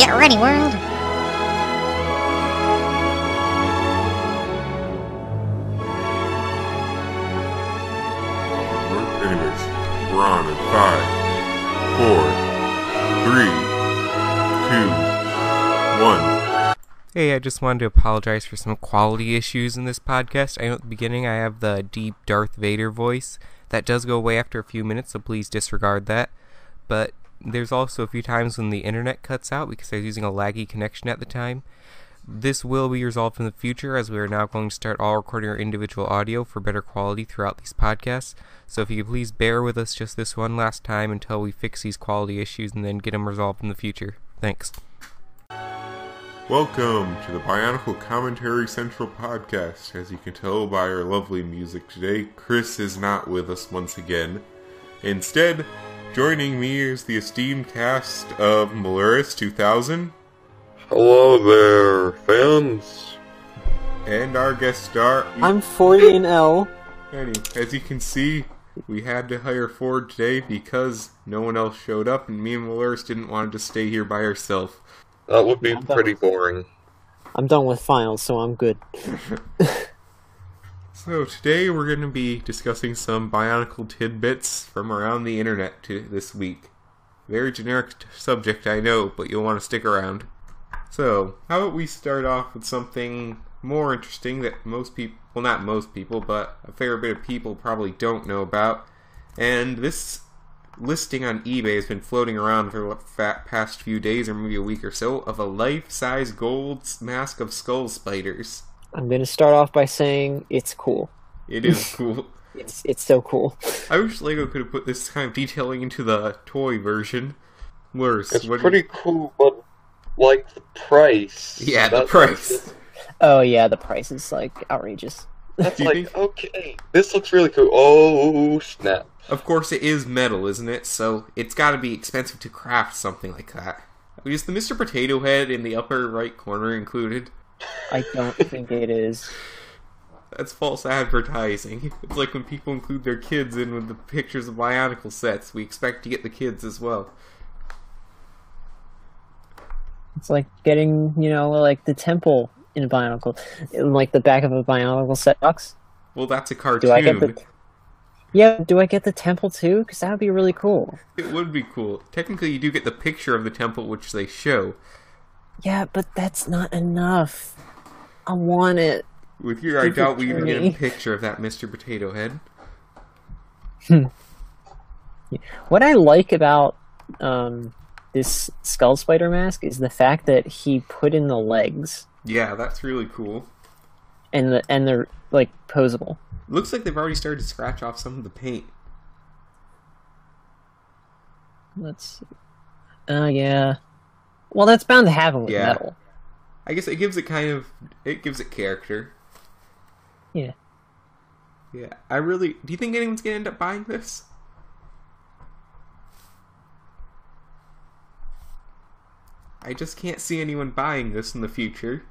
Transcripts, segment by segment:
Get ready, world! Anyways, we're on in 5, 4, 3, 2, 1. Hey, I just wanted to apologize for some quality issues in this podcast. I know at the beginning I have the deep Darth Vader voice. That does go away after a few minutes, so please disregard that. But there's also a few times when the internet cuts out because I was using a laggy connection at the time. This will be resolved in the future, as we are now going to start all recording our individual audio for better quality throughout these podcasts. So if you could please bear with us just this one last time until we fix these quality issues and then get them resolved in the future. Thanks. Welcome to the Bionicle Commentary Central Podcast. As you can tell by our lovely music today, Chris is not with us once again. Instead, joining me is the esteemed cast of Malaris 2000. Hello there, fans. And our guest star... I'm FORDIAN'L. As you can see, we had to hire Ford today because no one else showed up, and me and Malaris didn't want to stay here by ourselves. That would be pretty boring. I'm done with finals, so I'm good. So today we're going to be discussing some Bionicle tidbits from around the internet this week. Very generic subject, I know, but you'll want to stick around. So, how about we start off with something more interesting that most people, well, not most people, but a fair bit of people probably don't know about. And this listing on eBay has been floating around for the past few days, or maybe a week or so, of a life-size gold mask of skull spiders. I'm going to start off by saying it's cool. It is cool. It's so cool. I wish LEGO could have put this kind of detailing into the toy version. Worse. It's pretty cool, but, like, the price. Yeah, the price. Oh yeah, the price is, like, outrageous. That's like, okay, this looks really cool. Oh, snap. Of course it is metal, isn't it? So it's gotta be expensive to craft something like that. Is the Mr. Potato Head in the upper right corner included? I don't think it is. That's false advertising. It's like when people include their kids in with the pictures of Bionicle sets. We expect to get the kids as well. It's like getting, like the temple in a Bionicle. In, like, the back of a Bionicle set box. Well, that's a cartoon. Do I get do I get the temple too? Because that would be really cool. It would be cool. Technically, you do get the picture of the temple, which they show. Yeah, but that's not enough. I want it. With your, I doubt we even get a picture of that Mr. Potato Head. What I like about this Skull Spider mask is the fact that he put in the legs. Yeah, that's really cool. And they're, like, posable. Looks like they've already started to scratch off some of the paint. Let's see. Yeah. Well, that's bound to happen with metal. I guess it gives it character. Yeah. Yeah, do you think anyone's gonna end up buying this? I just can't see anyone buying this in the future.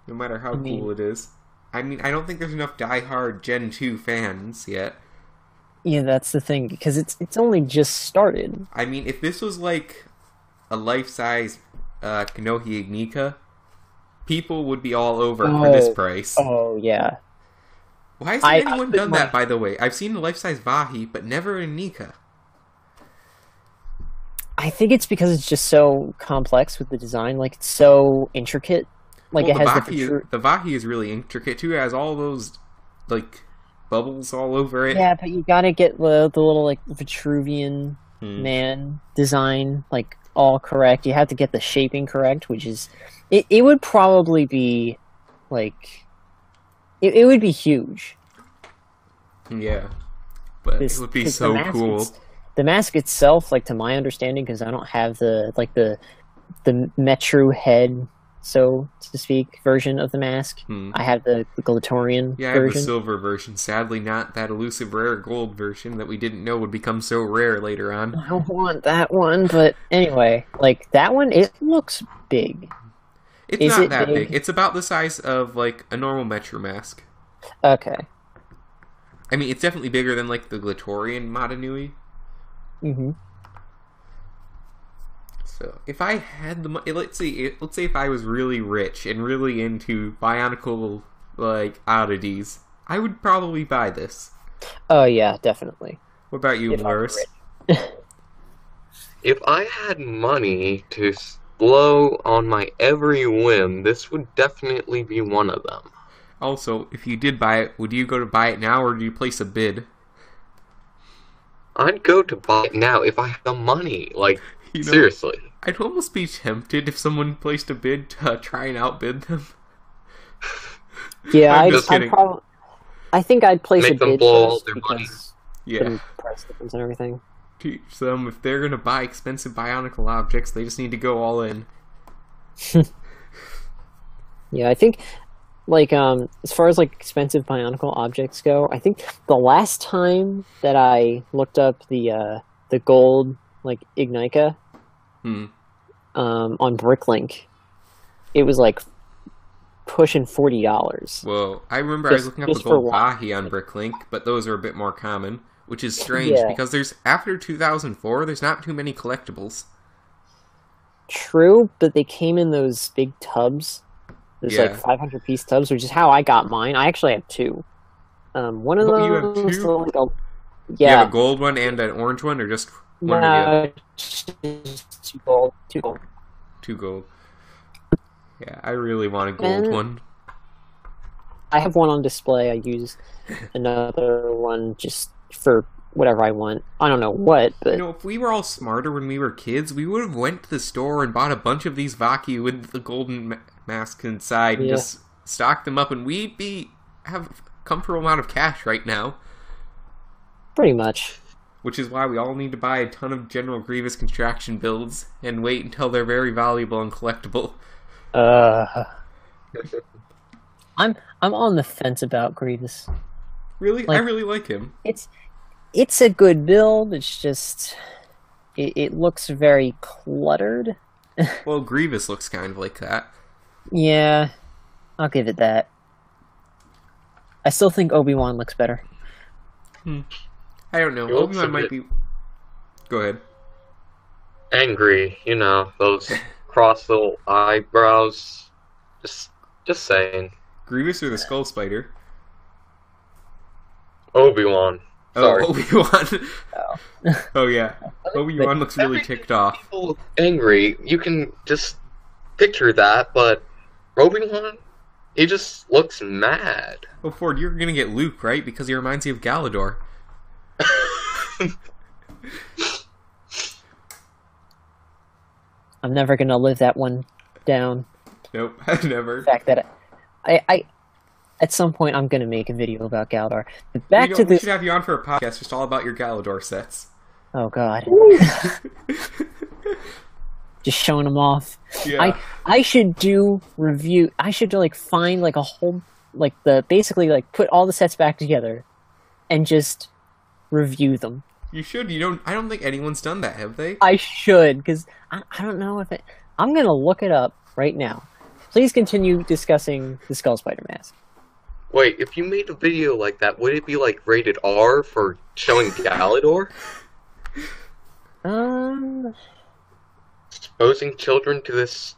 No matter how cool it is. I mean, I don't think there's enough die-hard Gen 2 fans yet. Yeah, that's the thing, because it's only just started. I mean, if this was like a life-size Kanohi Nika, people would be all over for this price. Oh, yeah. Why hasn't anyone done that, by the way? I've seen a life-size Vahi, but never a Nika. I think it's because it's just so complex with the design. Like, it's so intricate. Like, well, it has the Vahi is really intricate, too. It has all those, like, bubbles all over it. Yeah, but you gotta get the little, like, Vitruvian man design, like, all correct. You have to get the shaping correct, which is... It would probably be, like... It would be huge. Yeah. But it would be so cool. The mask itself, like, to my understanding, because I don't have the Metru head, so to speak, version of the mask. I have the Galidorian version. Yeah, I have the silver version. Sadly, not that elusive rare gold version that we didn't know would become so rare later on. I want that one, but anyway, like, that one, it looks big. It's not that big. It's about the size of, like, a normal Metru mask. Okay. I mean, it's definitely bigger than, like, the Galidorian Madanui. So, if I had the money, let's say if I was really rich and really into Bionicle, like, oddities, I would probably buy this. Oh yeah, definitely. What about you, If I'm Morris? rich. If I had money to blow on my every whim, this would definitely be one of them. Also, if you did buy it, would you go to buy it now, or do you place a bid? I'd go to buy it now if I had the money. Like, You know, seriously. I'd almost be tempted if someone placed a bid to try and outbid them. Yeah, I'm just kidding. I think I'd place Make a them bid blow all first their money. because Yeah. the price difference and everything. Teach them, if they're gonna buy expensive Bionicle objects, they just need to go all in. Yeah, I think, like, as far as, like, expensive Bionicle objects go, I think the last time that I looked up the gold, like, Ignica, on Bricklink, it was, like, pushing $40. Whoa, I remember I was looking up the just for gold one. Bahi on Bricklink, but those are a bit more common, which is strange, Yeah. because after 2004, there's not too many collectibles. True, but they came in those big tubs. There's like Yeah. 500-piece tubs, which is how I got mine. I actually have two. One of Oh, them you have was two? like a, You yeah, have a gold one and an orange one, or just one or the other? no, just two gold, two gold. Two gold. Yeah, I really want a gold And- one. I have one on display. I use another one just for whatever I want. I don't know what, but You know, if we were all smarter when we were kids, we would have went to the store and bought a bunch of these Vaki with the golden mask inside and Yeah. just stocked them up, and we'd have a comfortable amount of cash right now. pretty much. Which is why we all need to buy a ton of General Grievous contraction builds and wait until they're very valuable and collectible. I'm on the fence about Grievous. Really? Like- I really like him. It's a good build. It's just it looks very cluttered. Well, Grievous looks kind of like that. Yeah, I'll give it that. I still think Obi-Wan looks better. I don't know. He looks Obi-Wan a might bit- be... Go ahead. Angry, you know, those cross little eyebrows. Just saying. Grievous or the Skull Spider? Obi-Wan. Sorry. Oh, Obi-Wan. Oh. Oh, yeah. Obi-Wan looks really ticked off. People look angry, you can just picture that, but Obi-Wan, he just looks mad. Oh, Ford, you're gonna get Luke, right? Because he reminds you of Galidor. I'm never gonna live that one down. Nope, never. The fact that I at some point I'm gonna make a video about Galidor. But back to We this. should have you on for a podcast just all about your Galidor sets. Oh God. Just showing them off. Yeah. I should do review. I should like find like a whole like basically like put all the sets back together, and just review them. You should. I don't think anyone's done that, have they? I should, because I don't know if it. I'm gonna look it up right now. Please continue discussing the Skull Spider mask. Wait, if you made a video like that, would it be like rated R for showing Galidor? Exposing children to this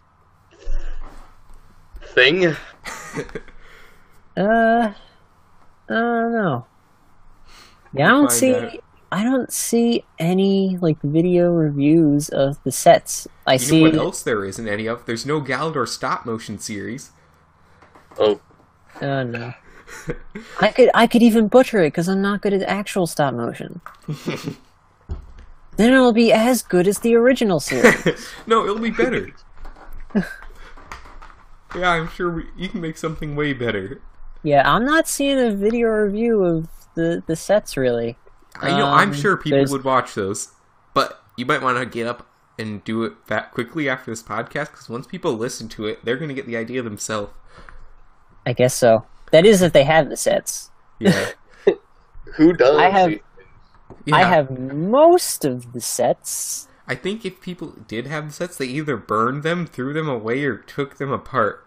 thing? I don't know. Yeah, We'll find out. I don't see any like video reviews of the sets. I You see. know what else there isn't any of? There's no Galidor stop motion series. Oh, No. I could even butcher it because I'm not good at actual stop motion. Then it'll be as good as the original series. No, it'll be better. Yeah, I'm sure you can make something way better. Yeah, I'm not seeing a video review of the sets really. I know. I'm sure people there's- would watch those, but you might want to get up and do it that quickly after this podcast, because once people listen to it, they're going to get the idea themselves. I guess so. That is if they have the sets. Yeah. who does? I have- Yeah. I have most of the sets. I think if people did have the sets, they either burned them, threw them away, or took them apart.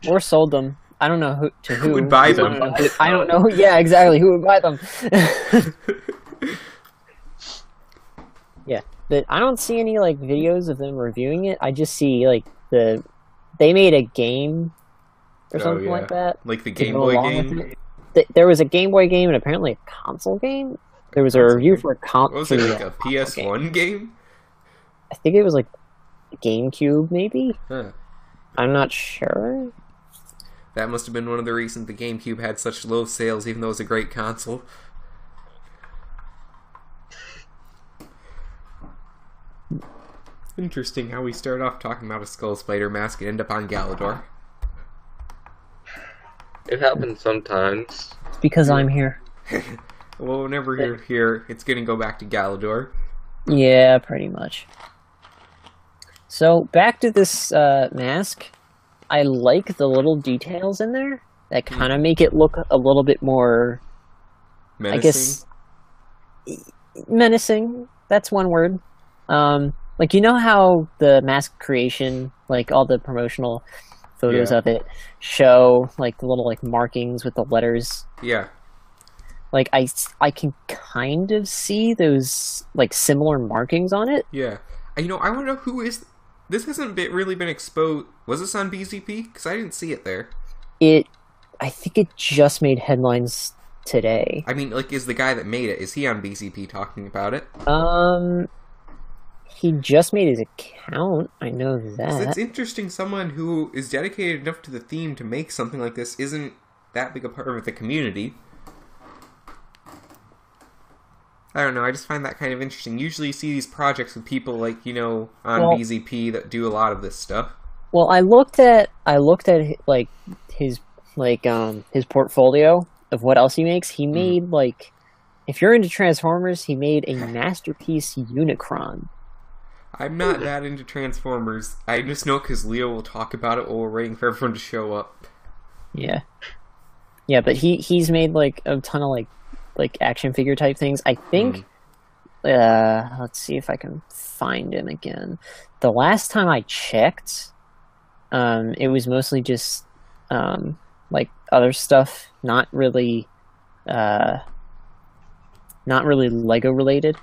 Or sold them. I don't know who Who would buy them? I don't know. Yeah, exactly. Who would buy them? Yeah. But I don't see any like videos of them reviewing it. I just see like they made a game or something like that. Like the to Game go Boy along with game? it. There was a Game Boy game and apparently a console game. There was a review for a console. Was it like a PS1 game? I think it was like GameCube, maybe? Huh. I'm not sure. That must have been one of the reasons the GameCube had such low sales, even though it was a great console. Interesting how we start off talking about a Skull Spider mask and end up on Galidor. It happens sometimes. It's because I'm here. Well, whenever you're here, it's gonna go back to Galidor. Yeah, pretty much. So, back to this mask. I like the little details in there that kind of make it look a little bit more, Menacing? I guess, menacing. That's one word. Like, you know how the mask creation, like all the promotional photos of it, show like the little like markings with the letters? Yeah. Like, I can kind of see those like similar markings on it. Yeah. You know, I want to know who is... This hasn't really been exposed. Was this on BZP? Because I didn't see it there. I think it just made headlines today. I mean, like, is the guy that made it, is he on BZP talking about it? He just made his account. I know that. It's interesting someone who is dedicated enough to the theme to make something like this isn't that big a part of the community. I don't know, I just find that kind of interesting. Usually you see these projects with people like, you know, on BZP that do a lot of this stuff. Well, I looked at like his portfolio of what else he makes. He made like, if you're into Transformers, he made a masterpiece Unicron. I'm not that into Transformers. I just know because Leo will talk about it while we're waiting for everyone to show up. Yeah. Yeah, but he's made like a ton of like action figure type things. I think let's see if I can find him again. The last time I checked, it was mostly just like other stuff, not really Lego related.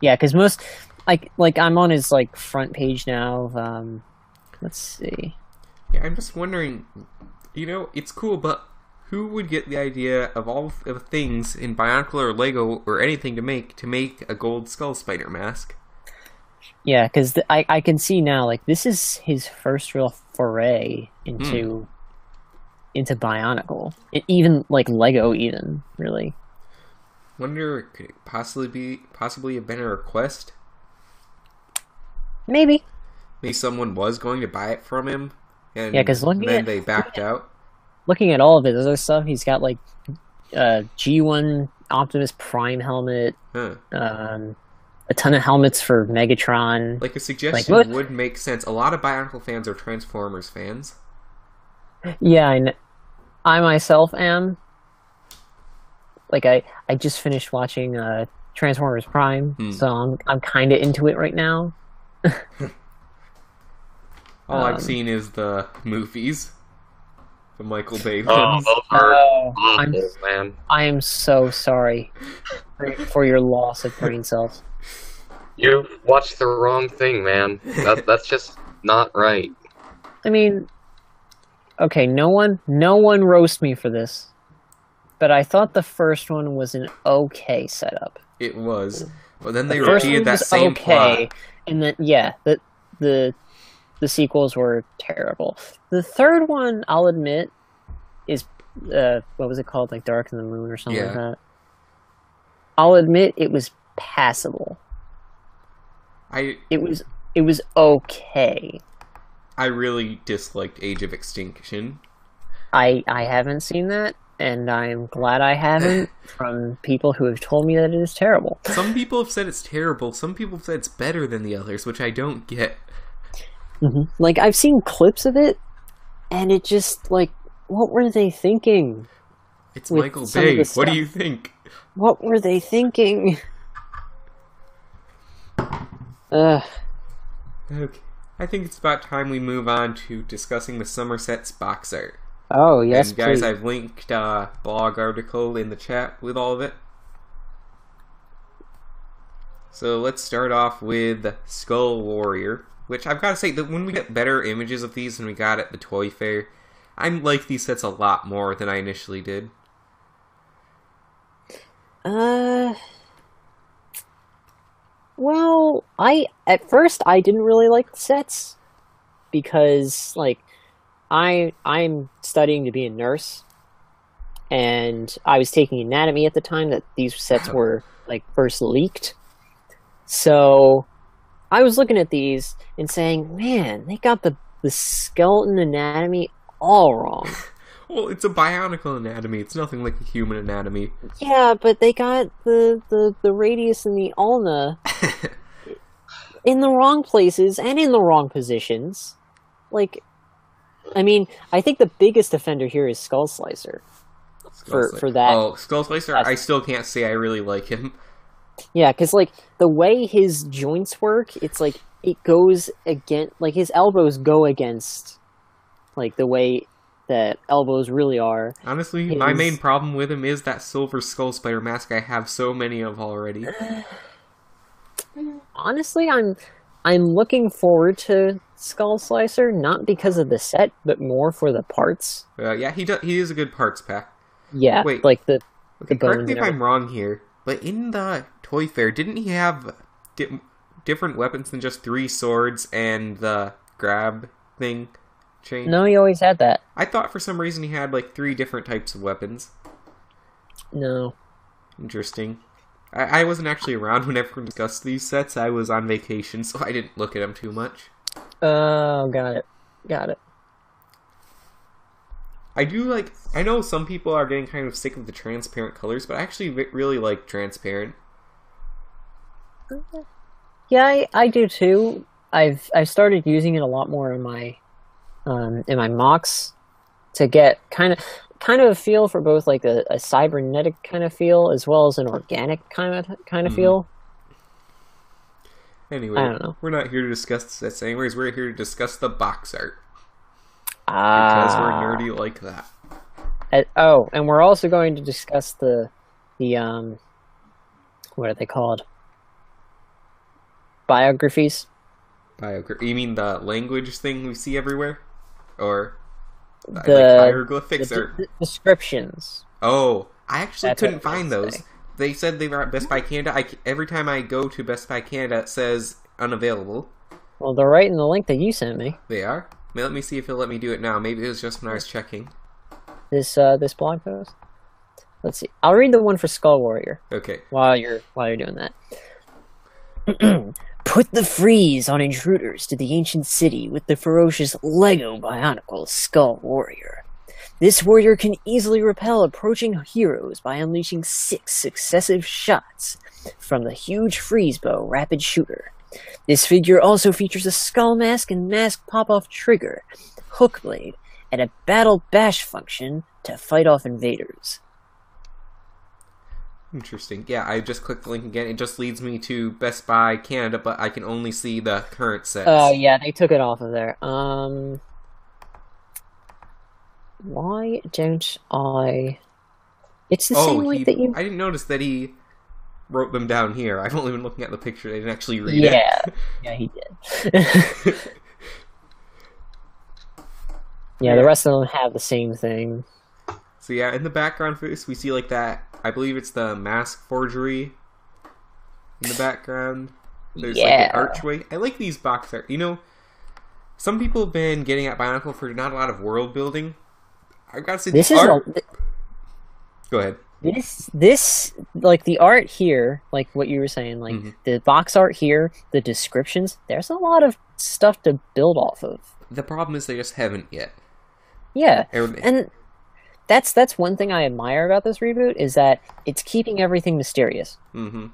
Yeah, because most like I'm on his like front page now. Let's see. Yeah, I'm just wondering. You know, it's cool, but who would get the idea of all of things in Bionicle or Lego or anything to make a gold Skull Spider mask? Yeah, because I can see now, like, this is his first real foray into Bionicle. Even like Lego, even really. Wonder, could it possibly have been a request? Maybe someone was going to buy it from him, and then they backed out. Looking at all of his other stuff, he's got like G1 Optimus Prime helmet, a ton of helmets for Megatron. Like, a suggestion would make sense. A lot of Bionicle fans are Transformers fans. Yeah, I myself am. Like, I just finished watching Transformers Prime, so I'm kind of into it right now. All I've seen is the movies. The Michael Bay Oh, ones. those are awful, man. I am so sorry for your loss of brain cells. You watched the wrong thing, man. That's just not right. I mean, okay, no one roast me for this, but I thought the first one was an okay setup. It was, but then they first repeated one that was same plot. And then the sequels were terrible. The third one, I'll admit, is what was it called, like Dark in the Moon or something like that. I'll admit it was passable. It was okay. I really disliked Age of Extinction. I haven't seen that, and I'm glad I haven't, from people who have told me that it is terrible. Some people have said it's terrible. Some people have said it's better than the others, which I don't get. Like, I've seen clips of it, and it just, like, what were they thinking? It's Michael Bay. What do you think? What were they thinking? Okay. I think it's about time we move on to discussing the Somerset's box art. Oh, yes, and guys, please. I've linked a blog article in the chat with all of it. So let's start off with Skull Warrior, which I've got to say that when we get better images of these than we got at the Toy Fair, I like these sets a lot more than I initially did. Well, at first I didn't really like the sets because like I'm studying to be a nurse, and I was taking anatomy at the time that these sets were like first leaked. So I was looking at these and saying, "Man, they got the skeleton anatomy all wrong." Well, it's a Bionicle anatomy. It's nothing like a human anatomy. Yeah, but they got the radius and the ulna in the wrong places and in the wrong positions. Like, I mean, I think the biggest offender here is Skull Slicer. For that. Oh, Skull Slicer, I still can't say I really like him. Yeah, because, like, the way his joints work, it's like, it goes against, like, his elbows go against, like, the way that elbows really are. Honestly, my main problem with him is that silver skull spider mask I have so many of already. Honestly, I'm looking forward to Skull Slicer, not because of the set, but more for the parts. Yeah, he is a good parts pack. Yeah, wait, like the okay, bones. correct me if I'm wrong here, but in the Toy Fair, didn't he have different weapons than just 3 swords and the grab thing? Chain? No, he always had that. I thought for some reason he had like 3 different types of weapons. No. Interesting. I wasn't actually around when everyone discussed these sets. I was on vacation, so I didn't look at them too much. Oh, got it. I know some people are getting kind of sick of the transparent colors, but I actually really like transparent. Yeah, I do too. I've started using it a lot more in my mocks to get kind of a feel for both like a cybernetic kind of feel as well as an organic kind of feel. Anyway, I don't know. We're not here to discuss the sets anyways. We're here to discuss the box art. Because we're nerdy like that. And we're also going to discuss the what are they called? Biographies. You mean the language thing we see everywhere? Or like hieroglyphics or descriptions? Oh, I actually couldn't find those. They said they were at Best Buy Canada. Every time I go to Best Buy Canada, it says unavailable. Well, they're right in the link that you sent me. They are? Let me see if it'll let me do it now. Maybe it was just when I was checking. This blog post. Let's see. I'll read the one for Skull Warrior. Okay. While you're doing that. Put the freeze on intruders to the ancient city with the ferocious Lego Bionicle Skull Warrior. This warrior can easily repel approaching heroes by unleashing 6 successive shots from the huge freeze bow rapid shooter. This figure also features a skull mask and mask pop-off trigger, hook blade, and a battle bash function to fight off invaders. Interesting. Yeah, I just clicked the link again. It just leads me to Best Buy Canada, but I can only see the current sets. Oh, yeah, they took it off of there. Why don't I... It's the same link that you... I didn't notice that he wrote them down here. I've only been looking at the picture. I didn't actually read it. Yeah, he did. Yeah, the rest of them have the same thing. So yeah, in the background for this, we see like that, I believe it's the mask forgery in the background. There's like an archway. I like these box art. You know, some people have been getting at Bionicle for not a lot of world building. I've got to say, this is Go ahead. This like the art here, like what you were saying, like the box art here, the descriptions. There's a lot of stuff to build off of. The problem is they just haven't yet. Yeah, and that's one thing I admire about this reboot is that it's keeping everything mysterious. Mm-hmm.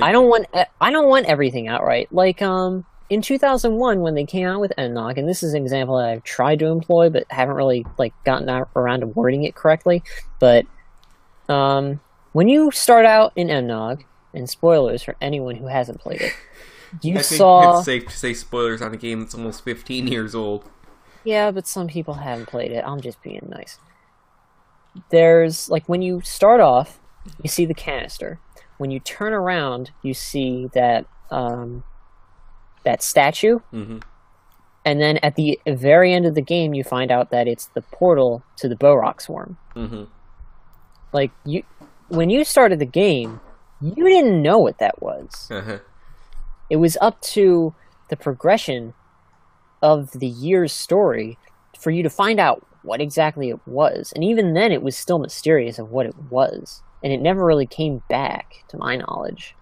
I don't want everything outright. Like in 2001 when they came out with Enog, and this is an example that I've tried to employ but haven't really like gotten around to wording it correctly. But when you start out in Enog, and spoilers for anyone who hasn't played it, I think it's safe to say spoilers on a game that's almost 15 years old. Yeah, but some people haven't played it. I'm just being nice. There's, like, when you start off, you see the canister. when you turn around, you see that that statue, Mm-hmm. and then at the very end of the game, you find out that it's the portal to the Borok Swarm. Mm-hmm. Like, when you started the game, you didn't know what that was. Uh-huh. It was up to the progression of the year's story for you to find out what exactly it was. And even then, it was still mysterious of what it was. And it never really came back, to my knowledge.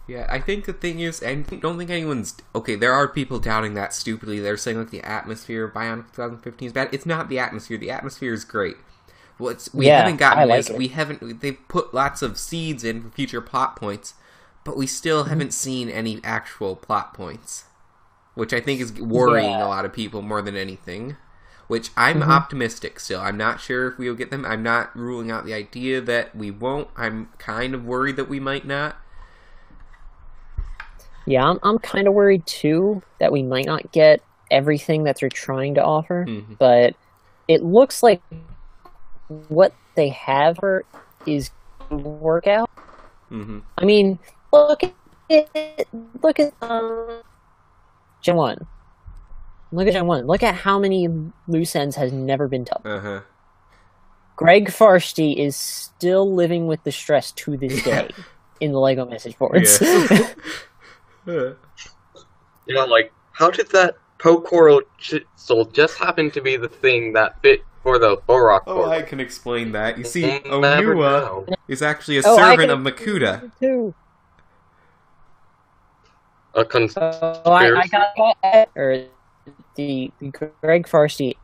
Yeah, I think the thing is, I don't think anyone's... Okay, there are people doubting that stupidly. They're saying, like, the atmosphere of Bionicle 2015 is bad. It's not the atmosphere. The atmosphere is great. We haven't gotten I is, like it. we haven't... They've put lots of seeds in for future plot points, but we still haven't seen any actual plot points. Which I think is worrying a lot of people more than anything. Which I'm optimistic still. I'm not sure if we'll get them. I'm not ruling out the idea that we won't. I'm kind of worried that we might not. Yeah, I'm kind of worried too that we might not get everything that they're trying to offer, but it looks like what they have is going to work out. Mm-hmm. I mean, look at Gen 1. Look at Gen 1. Look at how many loose ends has never been touched. Uh-huh. Greg Farsty is still living with the stress to this day in the LEGO message boards. Yeah, like, how did that Pocoral chisel just happen to be the thing that fit for the Borok Oh, portal? I can explain that. You see, We'll never Onua know. is actually a Oh, I servant can- of Makuta. Too. A I conspiracy? got that. Or the Greg Farsty.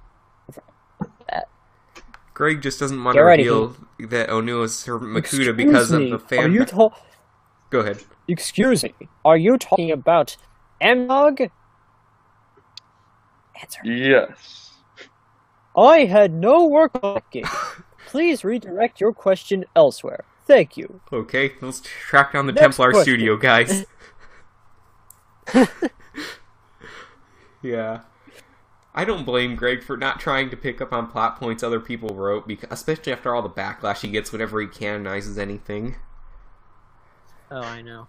Greg just doesn't want Get to ready, reveal that Onua is servant Makuta Excuse because me, of the Are fan... you Go ahead. Excuse me. Are you talking about Emnog? Answer. Yes. I had no work on that game. Please redirect your question elsewhere. Thank you. Okay, let's track down the Next Templar question. studio, guys. Yeah. I don't blame Greg for not trying to pick up on plot points other people wrote, because, especially after all the backlash he gets whenever he canonizes anything. Oh, I know.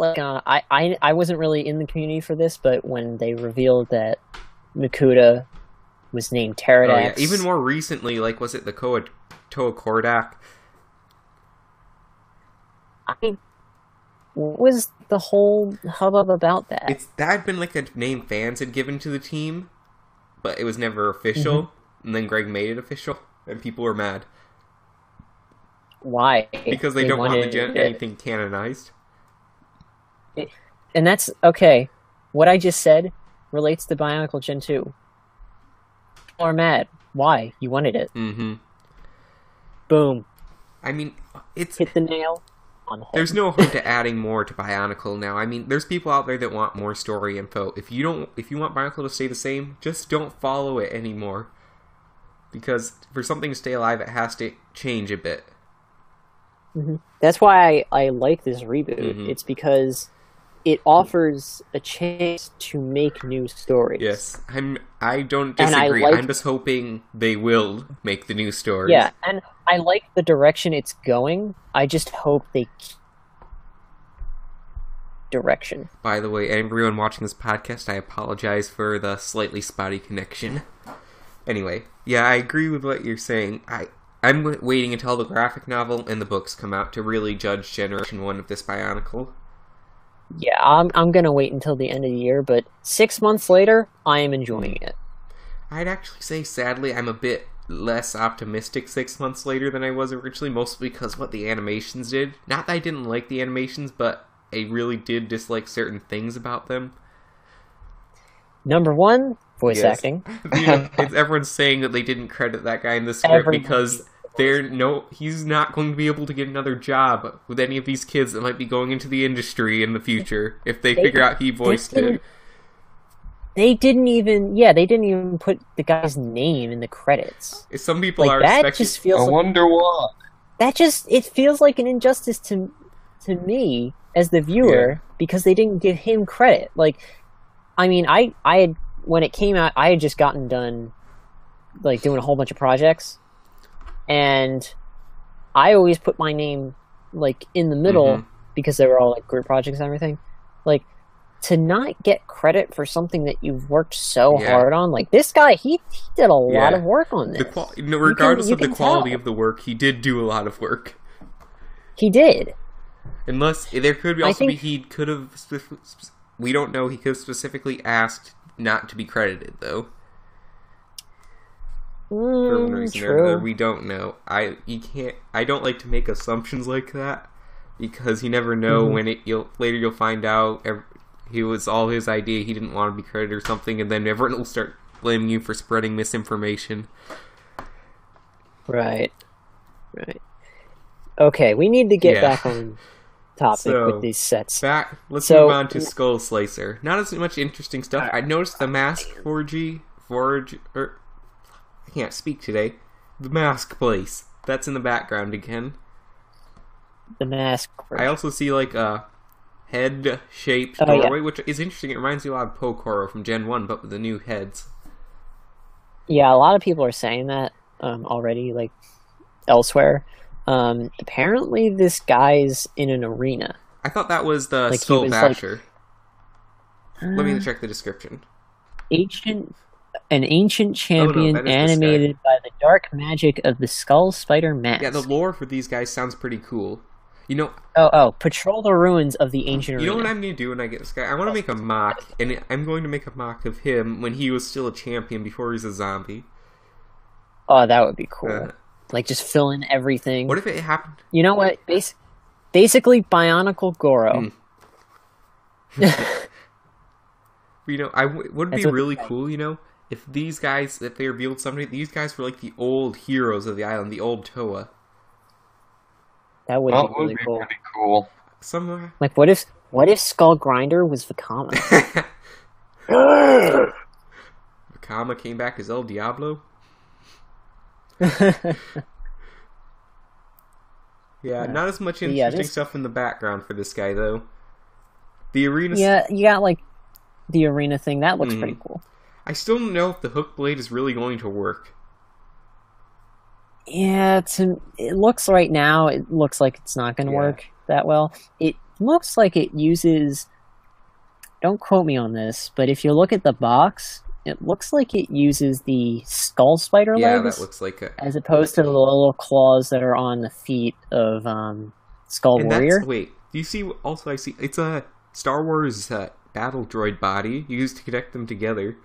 I wasn't really in the community for this, but when they revealed that Makuta was named Pterodax... Oh, yeah. Even more recently, like, was it the Toa Kordak? What was the whole hubbub about that? That had been like a name fans had given to the team, but it was never official. And then Greg made it official, and people were mad Why? because they don't want wanted anything canonized. And that's okay. What I just said relates to Bionicle Gen 2. People are mad. Why? You wanted it. Mm-hmm. Boom. I mean, it's Hit the nail on the head. there's no harm to adding more to Bionicle now. I mean, there's people out there that want more story info. If you want Bionicle to stay the same, just don't follow it anymore. Because for something to stay alive, it has to change a bit. That's why I like this reboot. Mhm. It's because it offers a chance to make new stories. Yes, I don't And I disagree. like- I'm just hoping they will make the new stories. Yeah, and I like the direction it's going. I just hope they keep direction. By the way, everyone watching this podcast, I apologize for the slightly spotty connection. Anyway, yeah, I agree with what you're saying. I'm waiting until the graphic novel and the books come out to really judge Generation 1 of this Bionicle. Yeah, I'm gonna wait until the end of the year, but 6 months later, I am enjoying it. I'd actually say, sadly, I'm a bit less optimistic 6 months later than I was originally, mostly because what the animations did. Not that I didn't like the animations, but I really did dislike certain things about them. Number one, voice Yes. acting. Everyone's saying that they didn't credit that guy in the script Everybody. because he's not going to be able to get another job with any of these kids that might be going into the industry in the future if they figure out he voiced it. They didn't even put the guy's name in the credits. Some people Like, are that expecting. just feels like, wonder why. it feels like an injustice to me as the viewer because they didn't give him credit. Like, I mean, I had, when it came out, I had just gotten done like doing a whole bunch of projects, and I always put my name like in the middle because they were all like group projects and everything. Like, to not get credit for something that you've worked so hard on, like this guy, he did a lot of work on this. Regardless of the quality of the work, he did do a lot of work. He did. Unless there could be also be he could have. We don't know. He could have specifically asked not to be credited, though. For one reason or another, we don't know. I don't like to make assumptions like that because you never know when later you'll find out he was all his idea. He didn't want to be credited or something, and then everyone will start blaming you for spreading misinformation. Right. Okay, we need to get back on topic with these sets. Let's move on to Skull Slicer. Not as much interesting stuff. I noticed the mask I can't speak today. The mask place. That's in the background again. The mask. I also see like a head-shaped doorway, which is interesting. It reminds me a lot of Pokoro from Gen 1, but with the new heads. Yeah, a lot of people are saying that already, like, elsewhere. Apparently this guy's in an arena. I thought that was the Skull Basher. Let me check the description. An ancient champion animated by the dark magic of the Skull Spider mask. Yeah, the lore for these guys sounds pretty cool. You know... patrol the ruins of the ancient arena. You know what I'm going to do when I get this guy? I want to make a mock, and I'm going to make a mock of him when he was still a champion before he was a zombie. Oh, that would be cool. Like, just fill in everything. What if it happened? You know what? Basically, Bionicle Goro. You know, would be really cool, you know, if these guys, if they revealed somebody, these guys were like the old heroes of the island, the old Toa. That would be really cool. Pretty cool. Somewhere. Like, what if Skull Grinder was Vakama? Vakama came back as El Diablo? Not as much interesting stuff in the background for this guy, though. The arena... Yeah, you got, like, the arena thing. That looks pretty cool. I still don't know if the hook blade is really going to work. Yeah, it looks right now, it looks like it's not going to work that well. It looks like it uses... Don't quote me on this, but if you look at the box, it looks like it uses the Skull Spider legs. Yeah, that looks like it. As opposed to the little claws that are on the feet of Skull Warrior. Wait, do you see... Also, I see... It's a Star Wars battle droid body used to connect them together.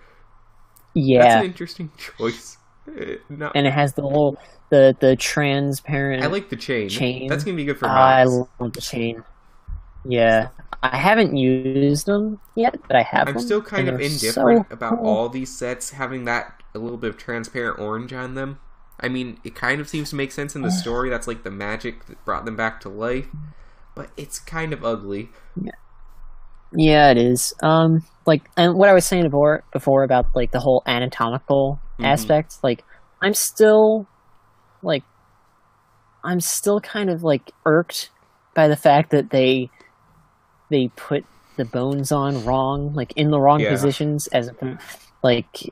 Yeah. That's an interesting choice. No. And it has the little... The transparent... I like the chain. That's going to be good for mods. I love the chain. Yeah. I haven't used them yet, but I have them. I'm still kind of indifferent about all these sets having that a little bit of transparent orange on them. I mean, it kind of seems to make sense in the story. That's like the magic that brought them back to life. But it's kind of ugly. Yeah, it is. And what I was saying before about like the whole anatomical aspect, like I'm still kind of like irked by the fact that they put the bones on wrong, like in the wrong positions, as like,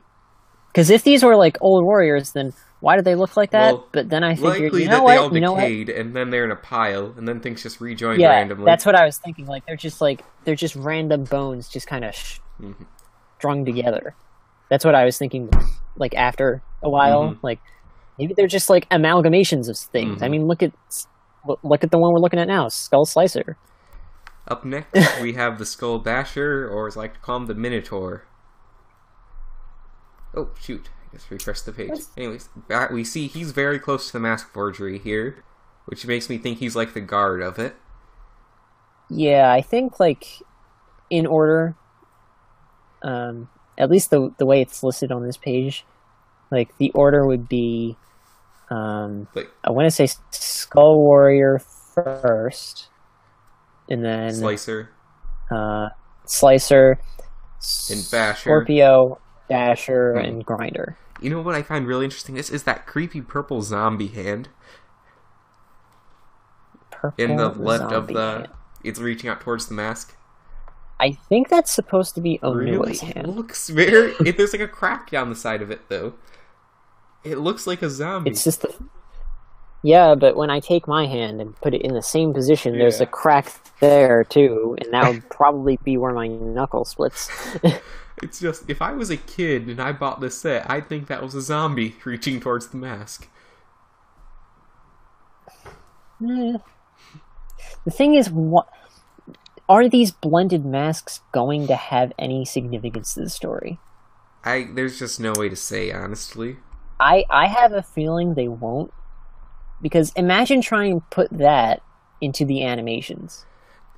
because if these were like old warriors, then why do they look like that? Well, but then I figured, likely that they all decayed, and then they're in a pile, and then things just rejoin randomly. That's what I was thinking. Like they're just random bones, just kind of strung together. That's what I was thinking. Like after a while, like maybe they're just like amalgamations of things. I mean, look at the one we're looking at now, Skull Slicer. Up next, we have the Skull Basher, or as I like to call him, the Minotaur. Oh, shoot. I guess refresh the page. Anyways, we see he's very close to the mask forgery here, which makes me think he's like the guard of it. Yeah, I think, like, in order, at least the way it's listed on this page, like, the order would be, I want to say Skull Warrior first. And then Slicer, and Basher, Scorpio, Basher, and Grinder. You know what I find really interesting? This is that creepy purple zombie hand. In the left of the hand. It's reaching out towards the mask. I think that's supposed to be Onua's hand. It looks very... there's like a crack down the side of it, though. It looks like a zombie. It's just Yeah, but when I take my hand and put it in the same position, there's a crack there too, and that would probably be where my knuckle splits. It's just, if I was a kid and I bought this set, I'd think that was a zombie reaching towards the mask. The thing is, what are these blended masks going to have any significance to the story? There's just no way to say, honestly. I have a feeling they won't. Because imagine trying to put that into the animations.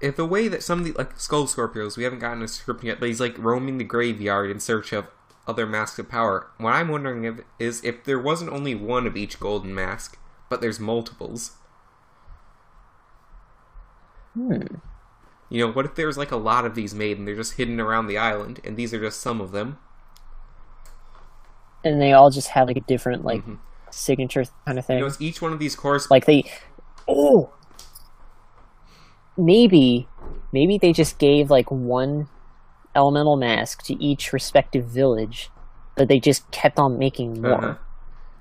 If the way that some of the, like Skull Scorpios, we haven't gotten a script yet, but he's like roaming the graveyard in search of other masks of power. What I'm wondering is if there wasn't only one of each golden mask, but there's multiples. You know, what if there's like a lot of these made and they're just hidden around the island, and these are just some of them? And they all just have like a different like signature kind of thing. You know, each one of these corresponds. Like they, maybe they just gave like one elemental mask to each respective village, but they just kept on making more.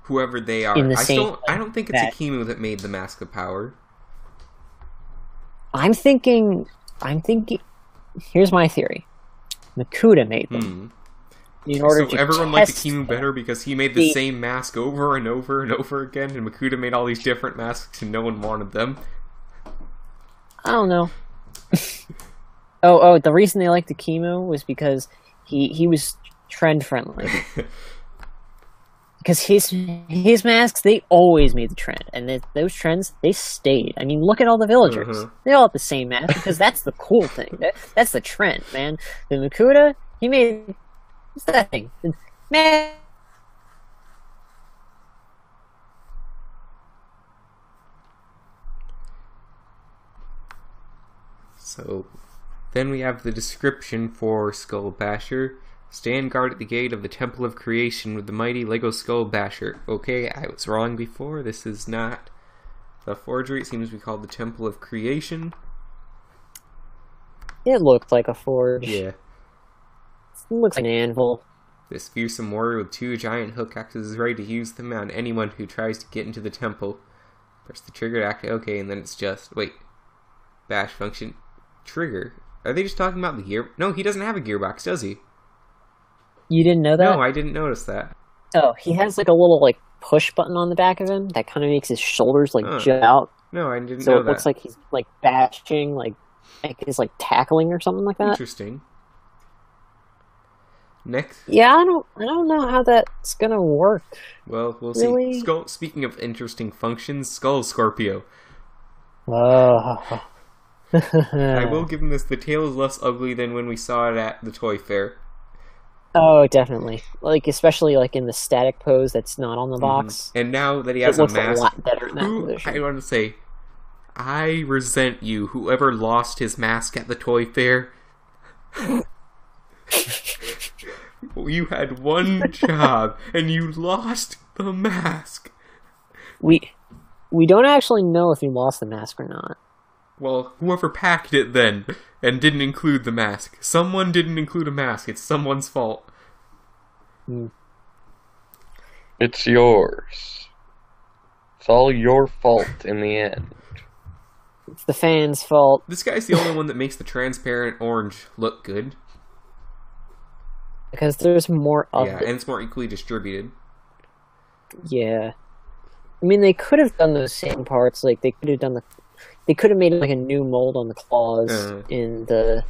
Whoever they are, I don't think it's Akimu that made the Mask of Power. I'm thinking. Here's my theory: Makuta made them. In order to everyone liked Akimu better because he made the same mask over and over and over again, and Makuta made all these different masks and no one wanted them. I don't know. The reason they liked Akimu was because he was trend friendly. Because his masks, they always made the trend, and those trends, they stayed. I mean, look at all the villagers; they all have the same mask because that's the cool thing. That's the trend, man. The Makuta, he made. What's that thing? Man. So, then we have the description for Skull Basher. Stand guard at the gate of the Temple of Creation with the mighty Lego Skull Basher. Okay, I was wrong before. This is not a forgery. It seems to be called the Temple of Creation. It looked like a forge. Yeah. It looks like an anvil. This fearsome warrior with 2 giant hook axes is ready to use them on anyone who tries to get into the temple. Press the trigger to activate. Okay, and then it's just... Wait. Bash function. Trigger. Are they just talking about the gear? No, he doesn't have a gearbox, does he? You didn't know that? No, I didn't notice that. Oh, he has like a little like push button on the back of him that kind of makes his shoulders like jut out. No, I didn't know that. So it looks like he's like bashing, like he's like tackling or something like that. Interesting. Next. Yeah, I don't know how that's gonna work. Well, we'll really? See. Speaking of interesting functions, Skull Scorpio. Oh. I will give him this. The tail is less ugly than when we saw it at the toy fair. Oh, definitely. Like especially like in the static pose that's not on the box. And now that he has a mask, a lot better in that position. I want to say, I resent you, whoever lost his mask at the toy fair. You had one job, and you lost the mask. We don't actually know if he lost the mask or not. Well, whoever packed it then, and didn't include the mask. Someone didn't include a mask. It's someone's fault. It's yours. It's all your fault in the end. It's the fans' fault. This guy's the only one that makes the transparent orange look good. Because there's more of it. Yeah, and it's more equally distributed. Yeah. I mean, they could have done those same parts. Like, they could have made like a new mold on the claws in the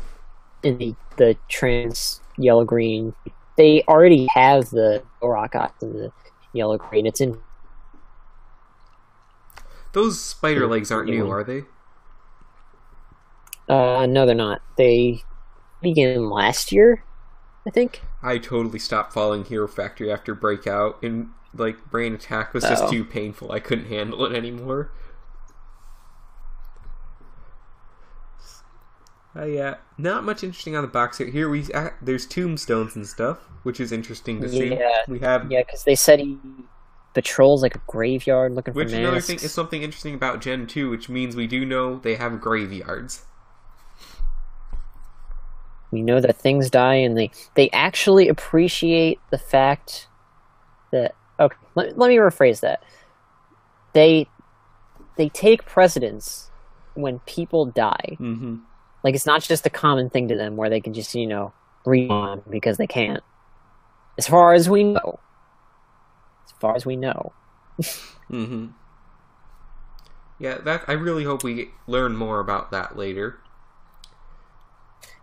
trans yellow green. They already have the rock eyes in the yellow green. It's in. Those spider legs aren't new, are they? No, they're not. They began last year, I think. I totally stopped following Hero Factory after Breakout, and like Brain Attack was just too painful. I couldn't handle it anymore. Yeah, not much interesting on the box here. Here there's tombstones and stuff, which is interesting to see. Because they said he patrols like a graveyard looking for masks. Which another thing is something interesting about Gen 2, which means we do know they have graveyards. We know that things die, and they actually appreciate the fact that... Okay, let me rephrase that. They they take precedence when people die. Mm-hmm. Like, it's not just a common thing to them where they can just, breathe on because they can't. As far as we know. Mm-hmm. Yeah, I really hope we learn more about that later.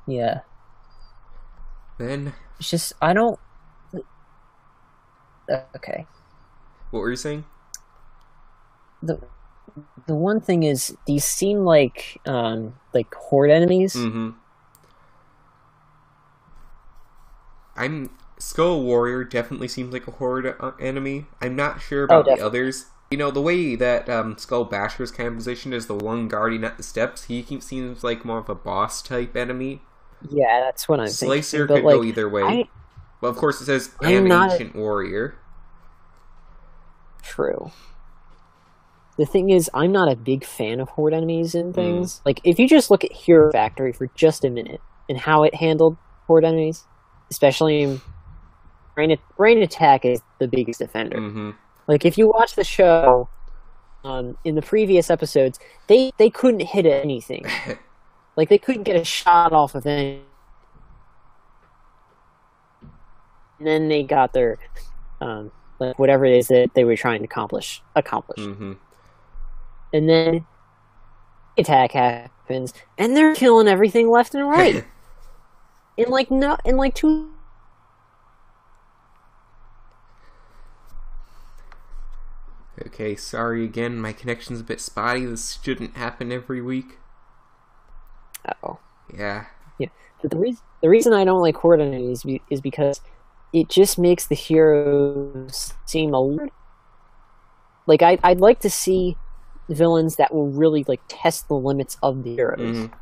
Yeah. Then... It's just, I don't... Okay. What were you saying? The one thing is, these seem like horde enemies. Mm-hmm. Skull Warrior definitely seems like a horde enemy. I'm not sure about the others. The way that Skull Basher is kind of positioned as the one guardian at the steps, he seems like more of a boss type enemy. Yeah, that's what I'm Slicer thinking. could go either way. Well, of course, it says an ancient warrior. True. The thing is, I'm not a big fan of horde enemies and things. Like, if you just look at Hero Factory for just a minute and how it handled horde enemies, especially Rain Attack is the biggest offender. Mm-hmm. Like, if you watch the show, in the previous episodes, they couldn't hit anything. Like, they couldn't get a shot off of anything. And then they got their, whatever it is that they were trying to accomplish. Mm-hmm. And then attack happens, and they're killing everything left and right. in two. Okay, sorry again. My connection's a bit spotty. This shouldn't happen every week. Uh-oh. Yeah. Yeah. But the reason I don't like horde enemies is because it just makes the heroes seem a little... Like, I'd like to see villains that will really, test the limits of the heroes. Mm-hmm.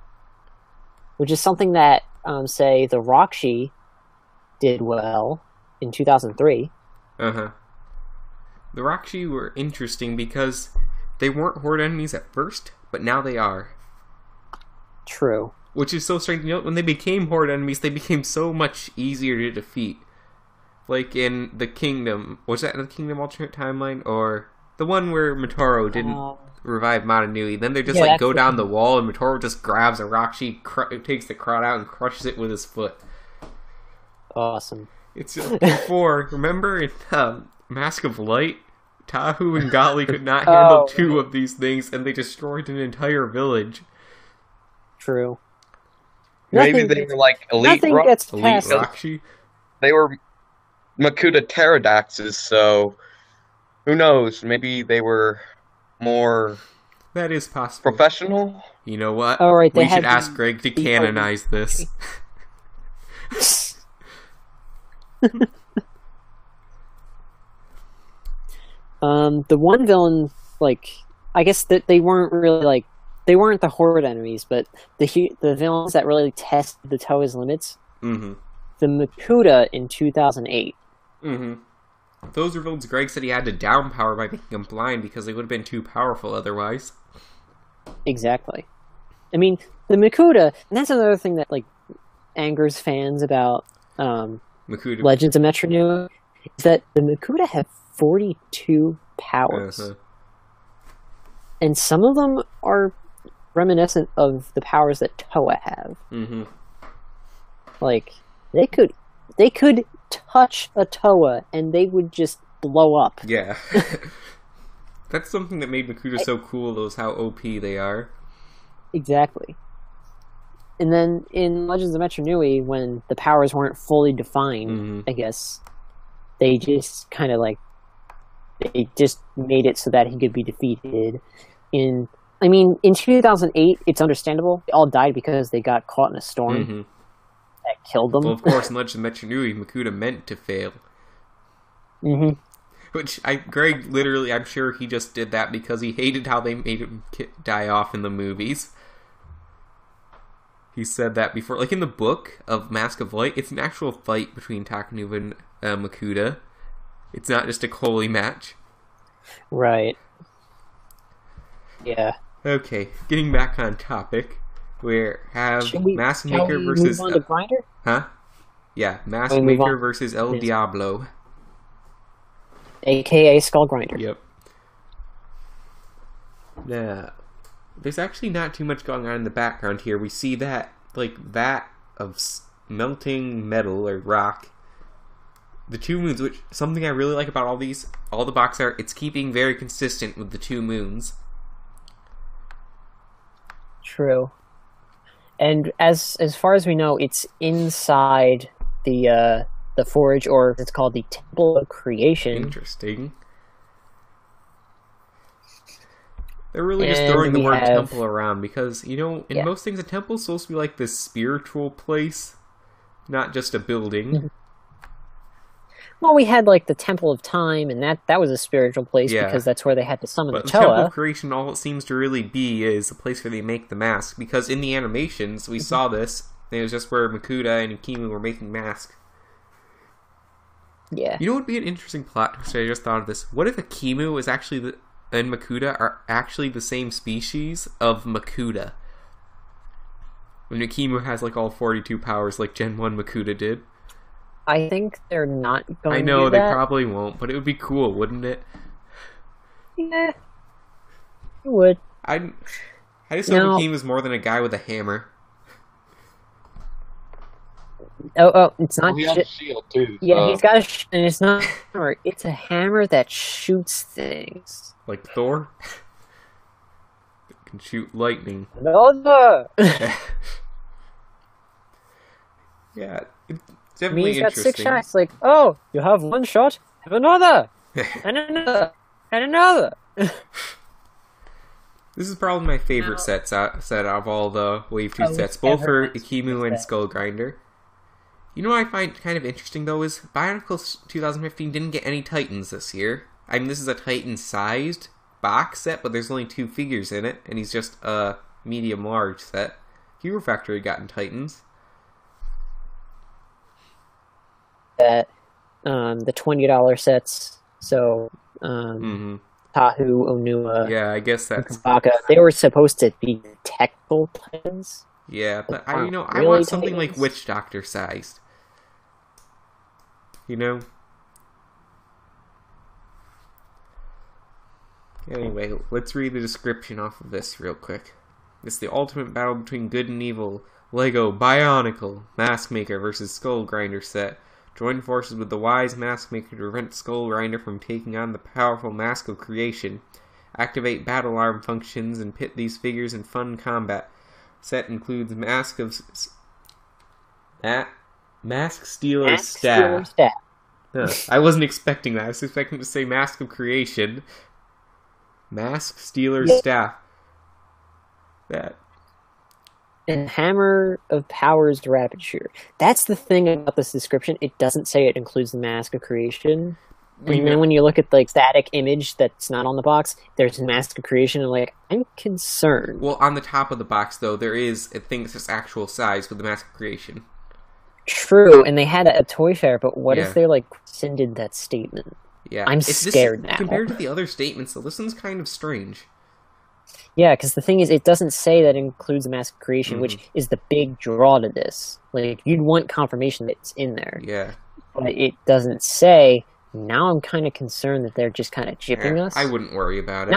Which is something that, say, the Rockshi did well in 2003. Uh-huh. The Rockshi were interesting because they weren't horde enemies at first, but now they are. True. Which is so strange. When they became horde enemies, they became so much easier to defeat. Like in the Kingdom. Was that in the Kingdom alternate timeline? Or the one where Motaro didn't revive Matanui? Then they just go down the wall and Motaro just grabs a Rockshi, takes the crowd out and crushes it with his foot. Awesome. It's before, remember in Mask of Light? Tahu and Gali could not handle two of these things and they destroyed an entire village. True. Maybe they were elite Rockshi. They were Makuta pterodaxes, so who knows? Maybe they were more... That is possible. Professional? You know what? Oh, right, we should ask Greg to canonize this. The one villain, I guess that they weren't really, they weren't the horde enemies, but the villains that really tested the Toa's limits, mm-hmm. the Makuta in 2008. Mm-hmm. Those were villains Greg said he had to downpower by making them blind because they would have been too powerful otherwise. Exactly. I mean, the Makuta, and that's another thing that, angers fans about Makuta. Legends of Metro Nua, is that the Makuta have 42 powers. Uh-huh. And some of them are reminiscent of the powers that Toa have. Mm-hmm. They could touch a Toa and they would just blow up. Yeah. That's something that made Makuta so cool, though, is how OP they are. Exactly. And then in Legends of Metro Nui, when the powers weren't fully defined, mm-hmm. I guess, they just kind of they just made it so that he could be defeated. In 2008, it's understandable. They all died because they got caught in a storm mm-hmm. that killed them. Well, of course, in Legends of Metro Nui, Makuta meant to fail. Mm-hmm. Which, Greg, literally, I'm sure he just did that because he hated how they made him die off in the movies. He said that before. In the book of Mask of Light, it's an actual fight between Takanuva and Makuta. It's not just a Coley match. Right. Yeah. Okay, getting back on topic. We have Mask Maker versus... Move on to Grinder? Huh? Yeah, Mask Maker versus El Diablo. A.K.A. Skull Grinder. Yep. There's actually not too much going on in the background here. We see that, like, vat of melting metal or rock. The 2 moons, which something I really like about all the box art, it's keeping very consistent with the 2 moons. True. And as far as we know, it's inside the forge, or it's called the Temple of Creation. Interesting. They're really just throwing the word temple around because, you know, in most things, a temple's supposed to be like this spiritual place, not just a building. Well, we had like the Temple of Time, and that was a spiritual place because that's where they had to summon the Toa. Temple of Creation, all it seems to really be is a place where they make the mask. Because in the animations, we saw this, and it was just where Makuta and Ikimu were making masks. Yeah. You know what would be an interesting plot twist? I just thought of this. What if Ikimu is actually and Makuta are actually the same species of Makuta? When Ikimu has like all 42 powers like Gen 1 Makuta did. I think they're not going to I know, do that. they probably won't, but it would be cool, wouldn't it? Yeah. It would. I just hope Ikimu's more than a guy with a hammer. Oh, it's not. He has a shield too. Yeah, he's got a and it's not a hammer. It's a hammer that shoots things. Like Thor? It can shoot lightning. Another! Yeah, it's definitely He's got interesting. 6 shots. Like, oh, you have 1 shot? Have another! And another! And another! This is probably my favorite set out of all the Wave 2 sets, both for Ikimu and Skull Grinder. You know what I find kind of interesting, though, is Bionicle 2015 didn't get any Titans this year. I mean, this is a Titan-sized box set, but there's only 2 figures in it, and he's just a medium-large set. Hero Factory gotten Titans. That, the $20 sets, so, Tahu, Onua, yeah, I guess that's... Kabaka, they were supposed to be technical Titans. Yeah, but I really want something Titans? like Witch Doctor sized. You know? Anyway, let's read the description off of this real quick. It's the ultimate battle between good and evil. Lego Bionicle Mask Maker versus Skull Grinder set. Join forces with the wise Mask Maker to prevent Skull Grinder from taking on the powerful Mask of Creation. Activate battle arm functions and pit these figures in fun combat. Set includes Mask Stealer's Staff. I wasn't expecting that. I was expecting to say Mask of Creation. Mask Stealer's Staff. That. And Hammer of Powers Rapid Shooter. That's the thing about this description. It doesn't say it includes the Mask of Creation. And then when you look at the static image that's not on the box, there's Mask of Creation, and I'm concerned. Well, on the top of the box, though, there is a thing that's actual size with the Mask of Creation. True, and they had a toy fair, but what if they rescinded that statement? Yeah, I'm scared now. Compared to the other statements, though, this one's kind of strange. Yeah, because the thing is, it doesn't say that it includes the Mask of Creation, which is the big draw to this. You'd want confirmation that it's in there. Yeah. But it doesn't say. Now I'm kind of concerned that they're just kind of chipping us. I wouldn't worry about it.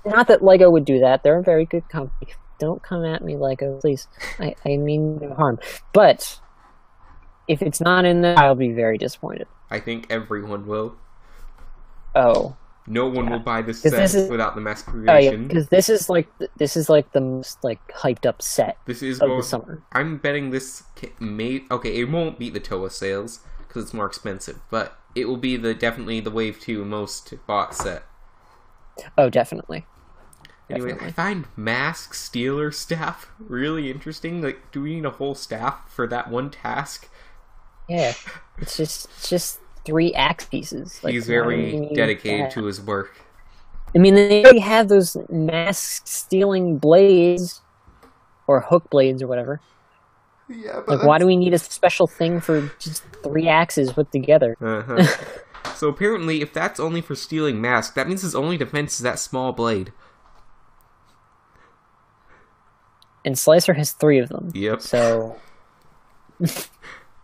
Not that Lego would do that. They're a very good company. Don't come at me, Lego, please. I mean no harm. But if it's not in there, I'll be very disappointed. I think everyone will. Oh. No one will buy this set without the Mask of Creation. Oh yeah, because this is the most hyped up set this is of the summer. I'm betting this okay, it won't beat the Toa sales because it's more expensive, but it will be definitely the Wave 2 most bought set. Oh, definitely. Anyway, I find Mask Stealer Staff really interesting. Do we need a whole staff for that one task? Yeah, it's just 3 axe pieces. He's very dedicated to his work. I mean, they already have those mask-stealing blades, or hook blades, or whatever. Yeah, but why do we need a special thing for just 3 axes put together? So apparently, if that's only for stealing masks, that means his only defense is that small blade. And Slicer has 3 of them. Yep. So...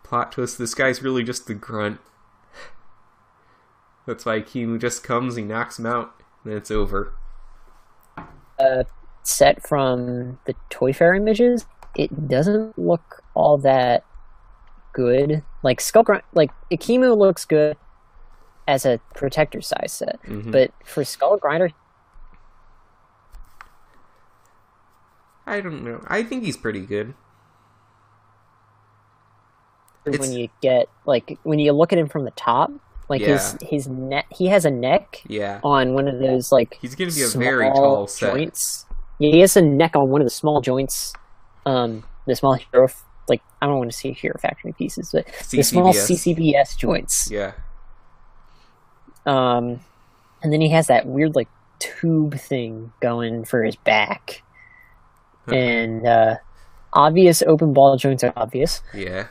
Plot twist, this guy's really just the grunt. That's why Ikimu just comes, he knocks him out, and then it's over. set from the Toy Fair images, it doesn't look all that good. Like Ikimu looks good as a protector size set, but for Skull Grinder, I don't know. I think he's pretty good. when you get when you look at him from the top, his neck, he has a neck on one of those he's gonna be a very tall joints. Yeah, he has a neck on one of the small joints. The small hero, I don't want to say Hero Factory pieces, but the small CCBS joints. Yeah. And then he has that weird tube thing going for his back, and obvious open ball joints are obvious. Yeah.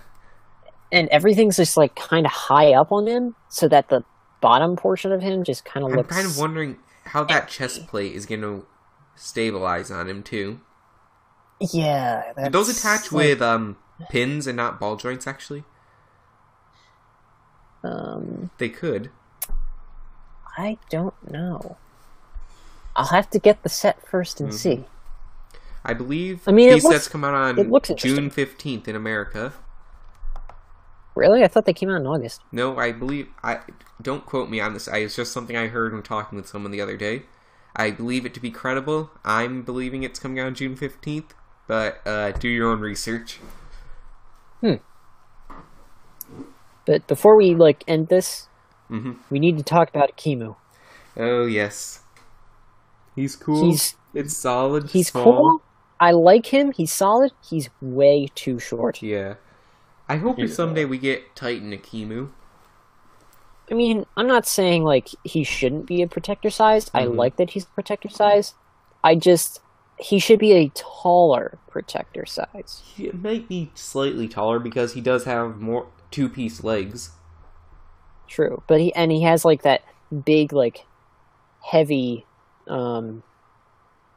And everything's just kind of high up on him, so that the bottom portion of him just kind of looks. I'm kind of wondering how that chest plate is going to stabilize on him too. Yeah. Do those attach with pins and not ball joints? Actually, they could. I don't know. I'll have to get the set first and see. I believe these sets come out on June 15th in America. Really? I thought they came out in August. No, I believe... Don't quote me on this. It's just something I heard when talking with someone the other day. I believe it to be credible. I'm believing it's coming out on June 15th. But do your own research. But before we end this, we need to talk about Ikimu. Oh, yes. He's cool. It's solid. He's small. Cool. I like him. He's solid. He's way too short. Yeah. I hope someday we get Titan Ikimu. I mean, I'm not saying he shouldn't be a protector size. I like that he's a protector size. He should be a taller protector size. He might be slightly taller because he does have more two-piece legs. True, but he has that big heavy he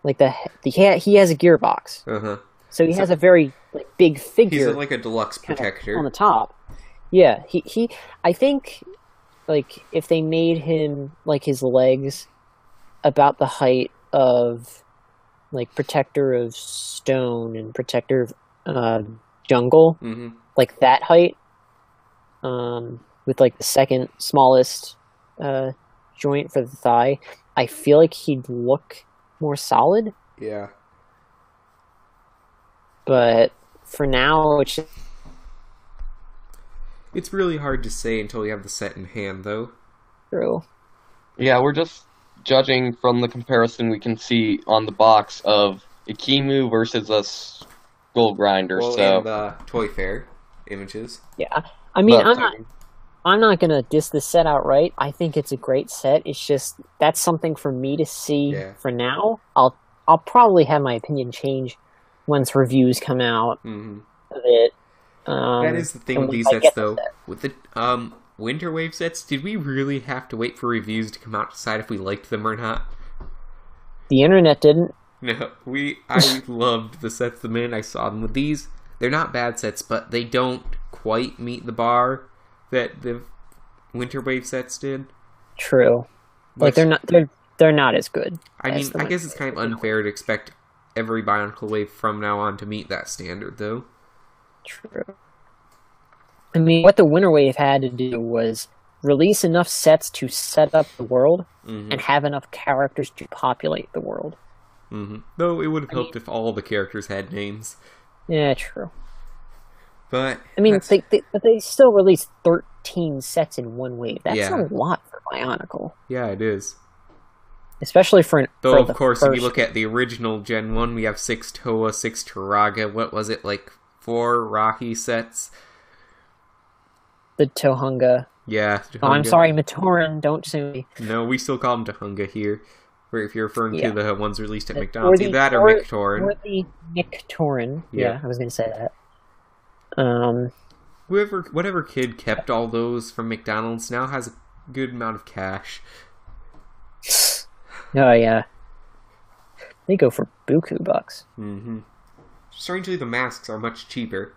has a gearbox. So he has a very big figure. He's a deluxe protector on the top. Yeah, he I think if they made him his legs about the height of Protector of Stone and Protector of Jungle, that height, with the second smallest joint for the thigh, I feel like he'd look more solid. Yeah. But for now, it's really hard to say until we have the set in hand, though. True. Yeah, we're just judging from the comparison we can see on the box of Ikimu versus a Skull Grinder. And the Toy Fair images. Yeah, I mean, I'm not gonna diss this set outright. I think it's a great set. It's just that's something for me to see for now. I'll probably have my opinion change once reviews come out of it. That is the thing with these sets, though. With the Winter Wave sets, did we really have to wait for reviews to come out to decide if we liked them or not? The internet didn't. No, I loved the sets the minute I saw them. With these, they're not bad sets, but they don't quite meet the bar that the Winter Wave sets did. True. They're not as good. I mean, I guess it's kind of unfair to expect every Bionicle Wave from now on to meet that standard, though. True. I mean, what the Winter Wave had to do was release enough sets to set up the world and have enough characters to populate the world. Though it would have helped if all the characters had names. Yeah, true. But I mean, they still released 13 sets in one wave. That's a lot for Bionicle. Yeah, it is. Especially for Though, of course, if you look at the original Gen 1, we have 6 Toa, 6 Turaga. What was it, 4 Rocky sets? The Tohunga. Yeah. Tohunga. Oh, I'm sorry, Matoran. Don't sue me. No, we still call them Tohunga here. Or if you're referring to the ones released at McDonald's. Either that or Mictoran. Or the Mictoran. Yeah, I was going to say that. Whatever kid kept all those from McDonald's now has a good amount of cash. Oh, yeah. They go for buku bucks. Strangely, the masks are much cheaper.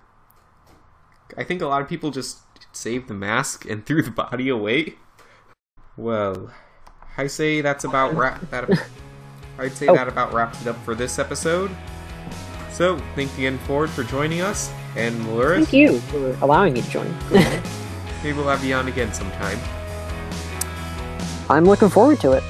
I think a lot of people just saved the mask and threw the body away. Well, I say that's about I'd say Oh. that about wraps it up for this episode. So, thank you again, Ford, for joining us, and Luris. Thank you for allowing me to join. Maybe we'll have you on again sometime. I'm looking forward to it.